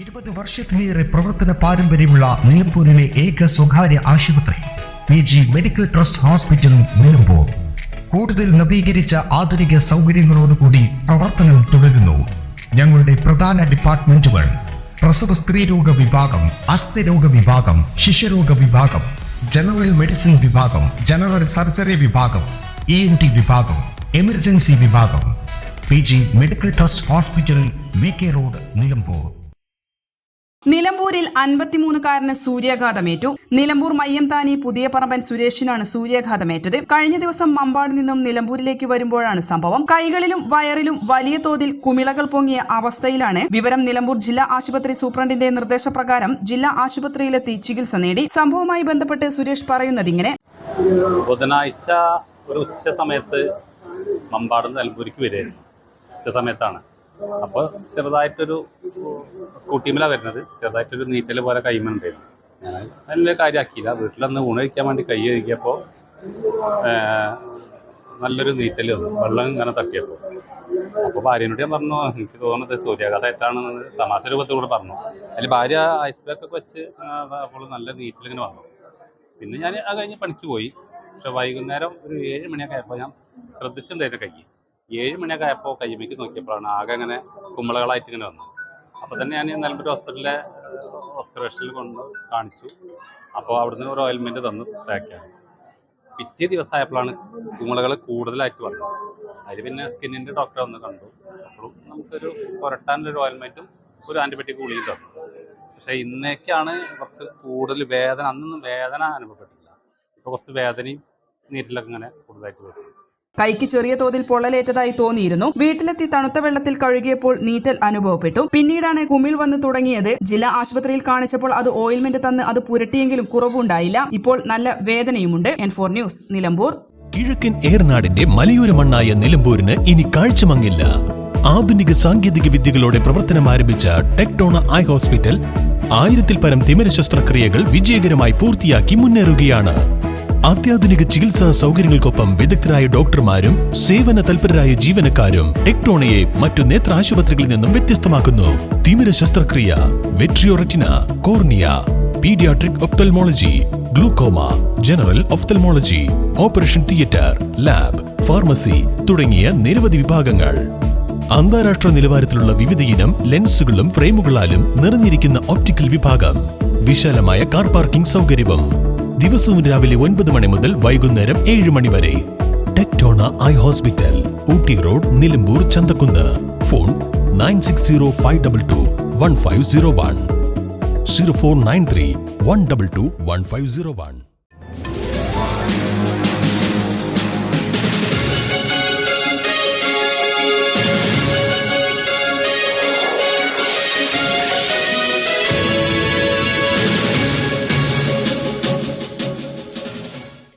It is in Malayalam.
20 വർഷത്തിലേറെ പ്രവർത്തന പാരമ്പര്യമുള്ള നിലമ്പൂരിലെ ഏക സ്വകാര്യ ആശുപത്രി PG medical trust hospital Nilambur കൂടുതൽ നവീകരിച്ച ആധുനിക സൗകര്യങ്ങളോടുകൂടി പ്രവർത്തനം തുടരുന്നു. ഞങ്ങളുടെ പ്രധാന ഡിപ്പാർട്ട്മെന്റുകൾ പ്രസവ സ്ത്രീരോഗ വിഭാഗം, അസ്ഥിരോഗ വിഭാഗം, ശിശുരോഗ വിഭാഗം, ജനറൽ മെഡിസിൻ വിഭാഗം, ജനറൽ സർജറി വിഭാഗം, ENT വിഭാഗം, എമർജൻസി വിഭാഗം. PG medical trust hospital, VK road, Nilambur. നിലമ്പൂരിൽ 53-കാരന് സൂര്യാഘാതമേറ്റു. നിലമ്പൂർ മയ്യംതാനി പുതിയ പറമ്പൻ സുരേഷിനാണ് സൂര്യാഘാതമേറ്റത്. കഴിഞ്ഞ ദിവസം മമ്പാട് നിന്നും നിലമ്പൂരിലേക്ക് വരുമ്പോഴാണ് സംഭവം. കൈകളിലും വയറിലും വലിയ തോതിൽ കുമിളകൾ പൊങ്ങിയ അവസ്ഥയിലാണ്. വിവരം നിലമ്പൂർ ജില്ലാ ആശുപത്രി സൂപ്രണ്ടിന്റെ നിർദ്ദേശപ്രകാരം ജില്ലാ ആശുപത്രിയിലെത്തി ചികിത്സ നേടി. സംഭവവുമായി ബന്ധപ്പെട്ട് സുരേഷ് പറയുന്നത് ഇങ്ങനെ: ബുധനാഴ്ച ഒരു ഉച്ച സമയത്ത് മമ്പാട് നിലമ്പൂരിക്ക് വരികയായിരുന്നു. ഉച്ച സമയത്താണ്. അപ്പോൾ ചെറുതായിട്ടൊരു സ്കൂട്ടിയിലാണ് വരുന്നത്. ചെറുതായിട്ടൊരു നീറ്റൽ പോലെ കൈമുണ്ടായിരുന്നു. ഞാൻ നല്ല കാര്യമാക്കിയില്ല. വീട്ടിലന്ന് ഊണ് കഴിക്കാൻ വേണ്ടി കൈ കഴുകിയപ്പോൾ നല്ലൊരു നീറ്റൽ വന്നു. വെള്ളം ഇങ്ങനെ തട്ടിയപ്പോൾ. അപ്പോൾ ഭാര്യനോട് ഞാൻ പറഞ്ഞു, എനിക്ക് തോന്നുന്നത് സൂര്യാഘാതമായിട്ടാണെന്ന് തമാശ രൂപത്തിലൂടെ പറഞ്ഞു. അതിൽ ഭാര്യ ഐസ് പാക്കൊക്കെ വെച്ച് അപ്പോൾ നല്ല നീറ്റലിങ്ങനെ വന്നു. പിന്നെ ഞാൻ അത് കഴിഞ്ഞ് പണിക്ക് പോയി. പക്ഷെ വൈകുന്നേരം ഒരു 7 മണിയൊക്കെ ആയപ്പോൾ ഞാൻ ശ്രദ്ധിച്ചിട്ടുണ്ടായിരുന്നു കൈ. 7 മണിയൊക്കെ ആയപ്പോൾ കൈമേക്ക് നോക്കിയപ്പോഴാണ് ആകെ ഇങ്ങനെ കുമ്പളകളായിട്ട് ഇങ്ങനെ വന്നത്. അപ്പോൾ തന്നെ ഞാൻ നിലമ്പൂർ ഹോസ്പിറ്റലിലെ ഒബ്സർവേഷനിൽ കൊണ്ട് കാണിച്ചു. അപ്പോൾ അവിടുന്ന് ഒരു ഓയിൽമെൻറ്റ് തന്നു തേക്കാൻ. പിറ്റേ ദിവസമായപ്പോഴാണ് കുമ്പളകൾ കൂടുതലായിട്ട് വന്നത്. അതിൽ പിന്നെ സ്കിന്നിൻ്റെ ഡോക്ടറെ വന്ന് കണ്ടു. അപ്പോഴും നമുക്കൊരു പുരട്ടാനൊരു ഓയിൽമെൻറ്റും ഒരു ആൻറ്റിബയോട്ടിക് ഗുളികയും തന്നു. പക്ഷേ ഇന്നേക്കാണ് കുറച്ച് കൂടുതൽ വേദന. അന്നൊന്നും വേദന അനുഭവപ്പെട്ടില്ല. ഇപ്പോൾ കുറച്ച് വേദനയും നീരിലൊക്കെ ഇങ്ങനെ കൂടുതലായിട്ട് വരും. കൈക്ക് ചെറിയ തോതിൽ പൊള്ളലേറ്റതായി തോന്നിയിരുന്നു. വീട്ടിലെത്തി തണുത്ത വെള്ളത്തിൽ കഴുകിയപ്പോൾ നീറ്റൽ അനുഭവപ്പെട്ടു. പിന്നീടാണ് കുമിൾ വന്ന് തുടങ്ങിയത്. ജില്ലാ ആശുപത്രിയിൽ കാണിച്ചപ്പോൾ അത് ഓയിൽമെന്റ് തന്ന് അത് പുരട്ടിയെങ്കിലും കുറവുണ്ടായില്ല. ഇപ്പോൾ നല്ല വേദനയുമുണ്ട്. N4 news, Nilambur. കിഴക്കൻ ഏറനാടിന്റെ മലയോര മണ്ണായ നിലമ്പൂരിന് ഇനി കാഴ്ചമങ്ങില്ല. ആധുനിക സാങ്കേതിക വിദ്യകളോടെ പ്രവർത്തനം ആരംഭിച്ച ടെക്ടോണ ഐ ഹോസ്പിറ്റൽ 1000-ൽ പരം തിമിര ശസ്ത്രക്രിയകൾ വിജയകരമായി പൂർത്തിയാക്കി മുന്നേറുകയാണ്. അത്യാധുനിക ചികിത്സാ സൗകര്യങ്ങൾക്കൊപ്പം വിദഗ്ധരായ ഡോക്ടർമാരും സേവന തൽപരരായ ജീവനക്കാരും ടെക്ടോണയെ മറ്റു നേത്ര ആശുപത്രികളിൽ നിന്നും വ്യത്യസ്തമാക്കുന്നു. തിമിര ശസ്ത്രക്രിയ, vitreoretina, cornea, paediatric ophthalmology, glaucoma, general ophthalmology, operation theatre, lab, pharmacy തുടങ്ങിയ നിരവധി വിഭാഗങ്ങൾ. അന്താരാഷ്ട്ര നിലവാരത്തിലുള്ള വിവിധയിനം ലെൻസുകളും ഫ്രെയിമുകളാലും നിറഞ്ഞിരിക്കുന്ന ഒപ്റ്റിക്കൽ വിഭാഗം, വിശാലമായ കാർ പാർക്കിംഗ് സൗകര്യവും. ദിവസവും രാവിലെ 9 മണി മുതൽ വൈകുന്നേരം 7 മണി വരെ. ടെക്ടോണ eye hospital, Ooty road, Nilambur, Chanthakunnu. Phone 9605221501, 0493 122 1501.